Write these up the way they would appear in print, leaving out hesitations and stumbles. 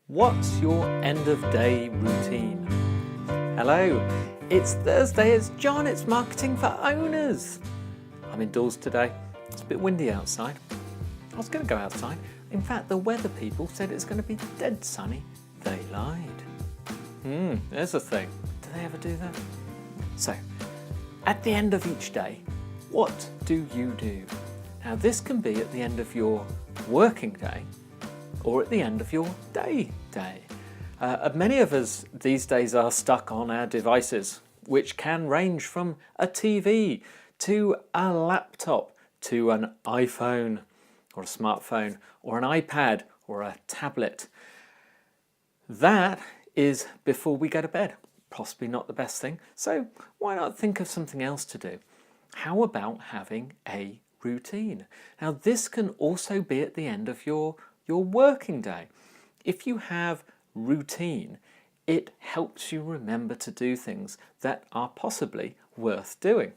What's your end of day routine? Hello, it's Thursday, it's John, it's Marketing for Owners. I'm indoors today, it's a bit windy outside. I was going to go outside. In fact, the weather people said it's going to be dead sunny. They lied. There's a thing. Do they ever do that? So, at the end of each day, what do you do? Now, this can be at the end of your working day or at the end of your day. Many of us these days are stuck on our devices, which can range from a TV to a laptop to an iPhone or a smartphone or an iPad or a tablet. That is before we go to bed. Possibly not the best thing. So why not think of something else to do? How about having a routine? Now this can also be at the end of your working day. If you have routine, it helps you remember to do things that are possibly worth doing.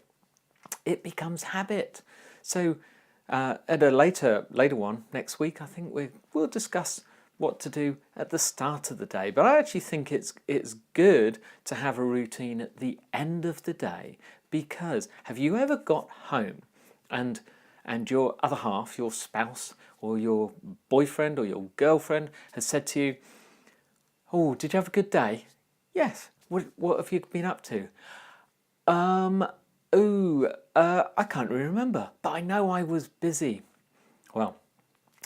It becomes habit. So at a later one next week, I think we'll discuss what to do at the start of the day. But I actually think it's good to have a routine at the end of the day, because have you ever got home and your other half, your spouse or your boyfriend or your girlfriend has said to you, "Oh, did you have a good day?" "Yes." What have you been up to?" I can't really remember, but I know I was busy." Well,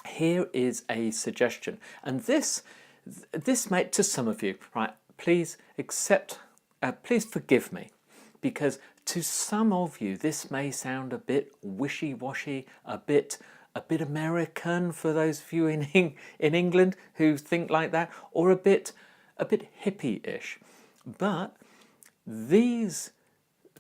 here is a suggestion, and this may, to some of you, right, please forgive me, because to some of you this may sound a bit wishy-washy, a bit American for those of you in England who think like that, or a bit hippie-ish. But these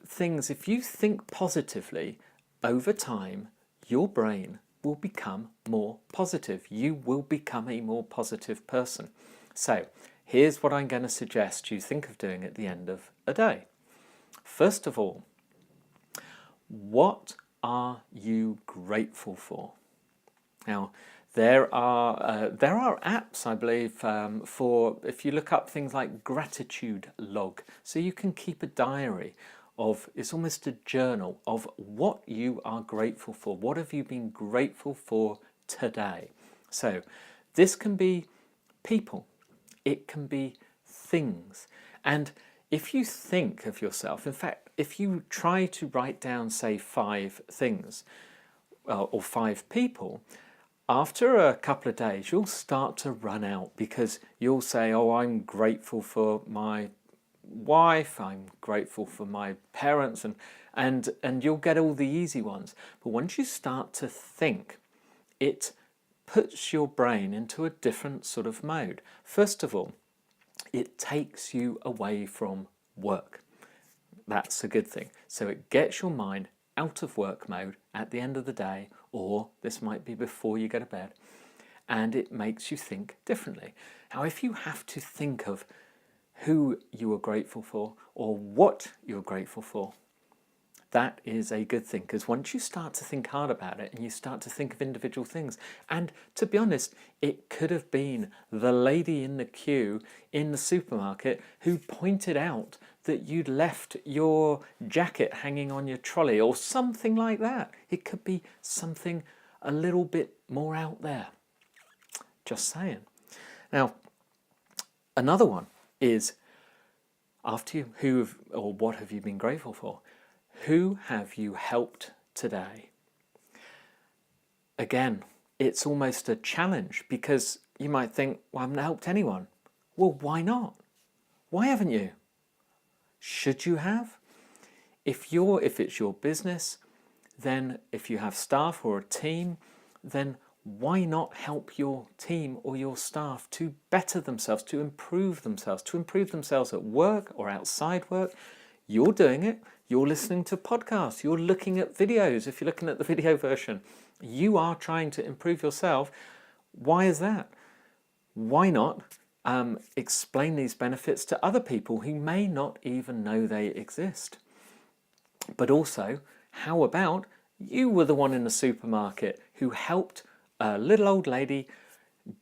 things, if you think positively, over time your brain will become more positive. You will become a more positive person. So here's what I'm going to suggest you think of doing at the end of a day. First of all, what are you grateful for? Now, there are apps, I believe, for if you look up things like gratitude log, so you can keep a diary of, it's almost a journal of what you are grateful for. What have you been grateful for today? So this can be people, it can be things. And if you think of yourself, in fact, if you try to write down, say, 5 things or 5 people, after a couple of days, you'll start to run out, because you'll say, "Oh, I'm grateful for my wife, I'm grateful for my parents," and you'll get all the easy ones. But once you start to think, it puts your brain into a different sort of mode. First of all, it takes you away from work. That's a good thing. So it gets your mind out of work mode at the end of the day, or this might be before you go to bed, and it makes you think differently. Now, if you have to think of who you are grateful for or what you're grateful for, that is a good thing, because once you start to think hard about it and you start to think of individual things, and to be honest, it could have been the lady in the queue in the supermarket who pointed out that you'd left your jacket hanging on your trolley or something like that. It could be something a little bit more out there. Just saying. Now, another one is, after you, what have you been grateful for? Who have you helped today? Again, it's almost a challenge, because you might think, "Well, I haven't helped anyone." Well, why not? Why haven't you? Should you have? If it's your business, then if you have staff or a team, then why not help your team or your staff to better themselves, to improve themselves at work or outside work? You're doing it. You're listening to podcasts. You're looking at videos. If you're looking at the video version, you are trying to improve yourself. Why is that? Why not explain these benefits to other people who may not even know they exist? But also, how about you were the one in the supermarket who helped a little old lady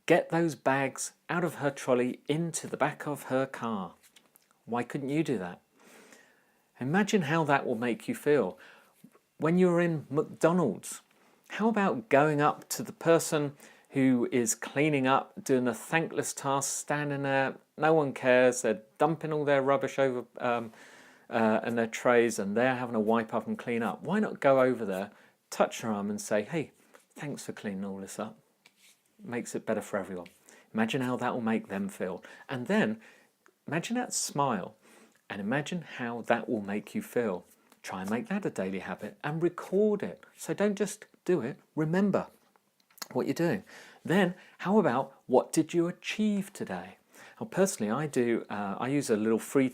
get those bags out of her trolley into the back of her car. Why couldn't you do that? Imagine how that will make you feel. When you're in McDonald's, how about going up to the person who is cleaning up, doing a thankless task, standing there, no one cares, they're dumping all their rubbish over and their trays, and they're having to wipe up and clean up. Why not go over there, touch her arm and say, hey, thanks for cleaning all this up. Makes it better for everyone. Imagine how that will make them feel. And then imagine that smile and imagine how that will make you feel. Try and make that a daily habit and record it. So don't just do it, remember what you're doing. Then how about what did you achieve today? Now, personally, I use a little free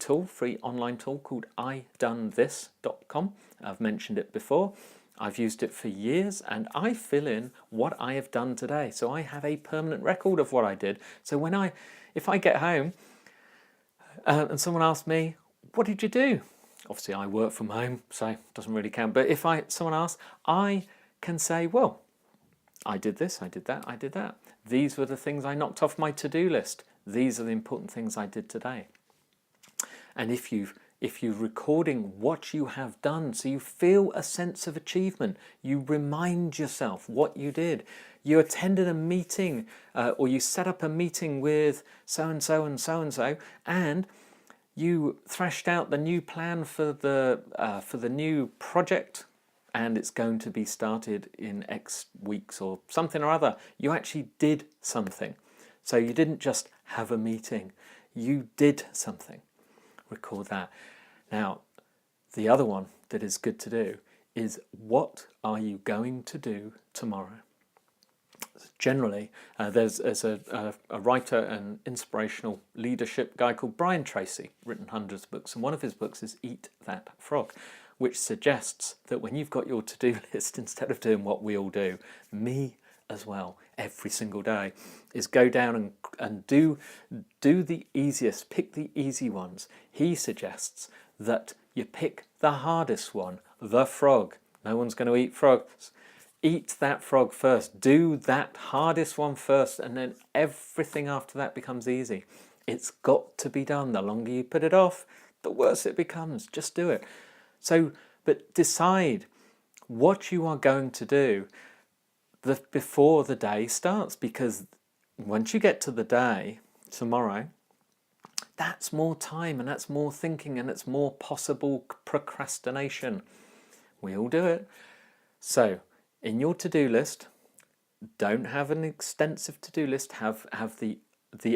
online tool called idonethis.com. I've mentioned it before. I've used it for years and I fill in what I have done today. So I have a permanent record of what I did. So if I get home and someone asks me, what did you do? Obviously I work from home, so it doesn't really count. But if someone asks, I can say, well, I did this, I did that, I did that. These were the things I knocked off my to-do list. These are the important things I did today. And if you're recording what you have done, so you feel a sense of achievement, you remind yourself what you did. You attended a meeting or you set up a meeting with so-and-so and so-and-so, and you thrashed out the new plan for the new project, and it's going to be started in X weeks or something or other. You actually did something. So you didn't just have a meeting, you did something. Record that. Now, the other one that is good to do is, what are you going to do tomorrow? Generally, there's a writer and inspirational leadership guy called Brian Tracy, written hundreds of books, and one of his books is Eat That Frog, which suggests that when you've got your to-do list, instead of doing what we all do, me as well, every single day, is go down and do the easiest, pick the easy ones. He suggests that you pick the hardest one, the frog. No one's going to eat frogs. Eat that frog first. Do that hardest one first, and then everything after that becomes easy. It's got to be done. The longer you put it off, the worse it becomes. Just do it. So, but decide what you are going to do before the day starts, because once you get to the day tomorrow, that's more time and that's more thinking and it's more possible procrastination. We all do it. So in your to-do list, don't have an extensive to-do list, have the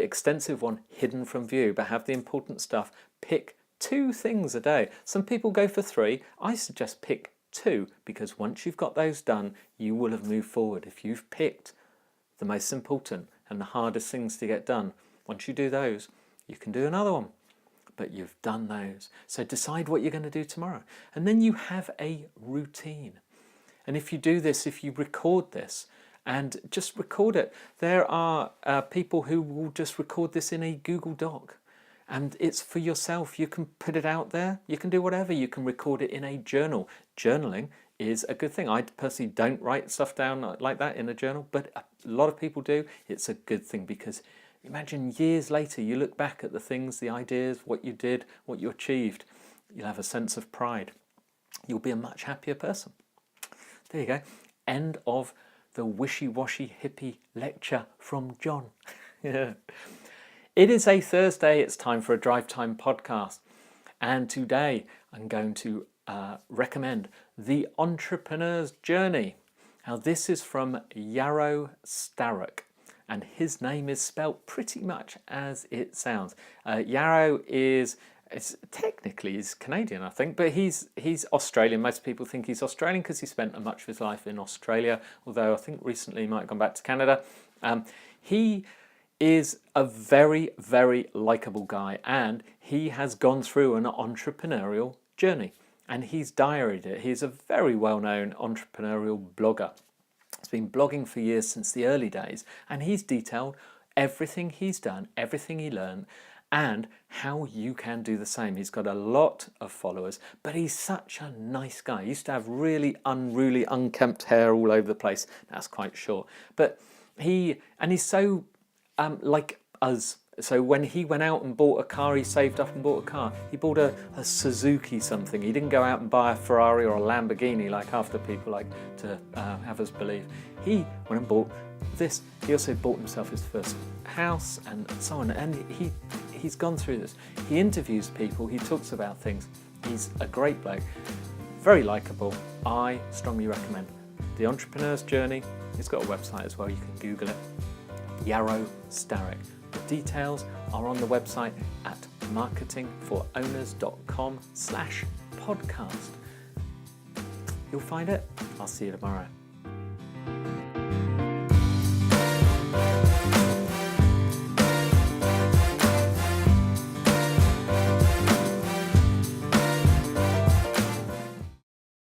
extensive one hidden from view, but have the important stuff. Pick 2 things a day. Some people go for 3. I suggest pick 2, because once you've got those done, you will have moved forward. If you've picked the most important and the hardest things to get done, once you do those, you can do another one, but you've done those. So decide what you're going to do tomorrow, and then you have a routine. And if you do this, if you record this and just record it, there are people who will just record this in a Google Doc. And it's for yourself. You can put it out there. You can do whatever. You can record it in a journal. Journaling is a good thing. I personally don't write stuff down like that in a journal, but a lot of people do. It's a good thing, because imagine years later, you look back at the things, the ideas, what you did, what you achieved. You'll have a sense of pride. You'll be a much happier person. There you go. End of the wishy-washy hippie lecture from John. Yeah. It is a Thursday, it's time for a Drive Time podcast, and today I'm going to recommend The Entrepreneur's Journey. Now this is from Yarrow Starrock, and his name is spelt pretty much as it sounds. Yarrow is technically he's Canadian, I think, but he's Australian. Most people think he's Australian because he spent much of his life in Australia, although I think recently he might have gone back to Canada. He is a very, very likable guy, and he has gone through an entrepreneurial journey, and he's diaried it. He's a very well-known entrepreneurial blogger. He's been blogging for years, since the early days, and he's detailed everything he's done, everything he learned, and how you can do the same. He's got a lot of followers, but he's such a nice guy. He used to have really unruly, unkempt hair all over the place. That's quite short. But He's so like us. So when he went out and bought a car, he saved up and bought a car. He bought a Suzuki something. He didn't go out and buy a Ferrari or a Lamborghini like half the people like to have us believe. He went and bought this. He also bought himself his first house and so on. And he's gone through this. He interviews people. He talks about things. He's a great bloke. Very likeable. I strongly recommend The Entrepreneur's Journey. He's got a website as well. You can Google it. Yarrow Starrick. The details are on the website at marketingforowners.com/podcast. You'll find it. I'll see you tomorrow.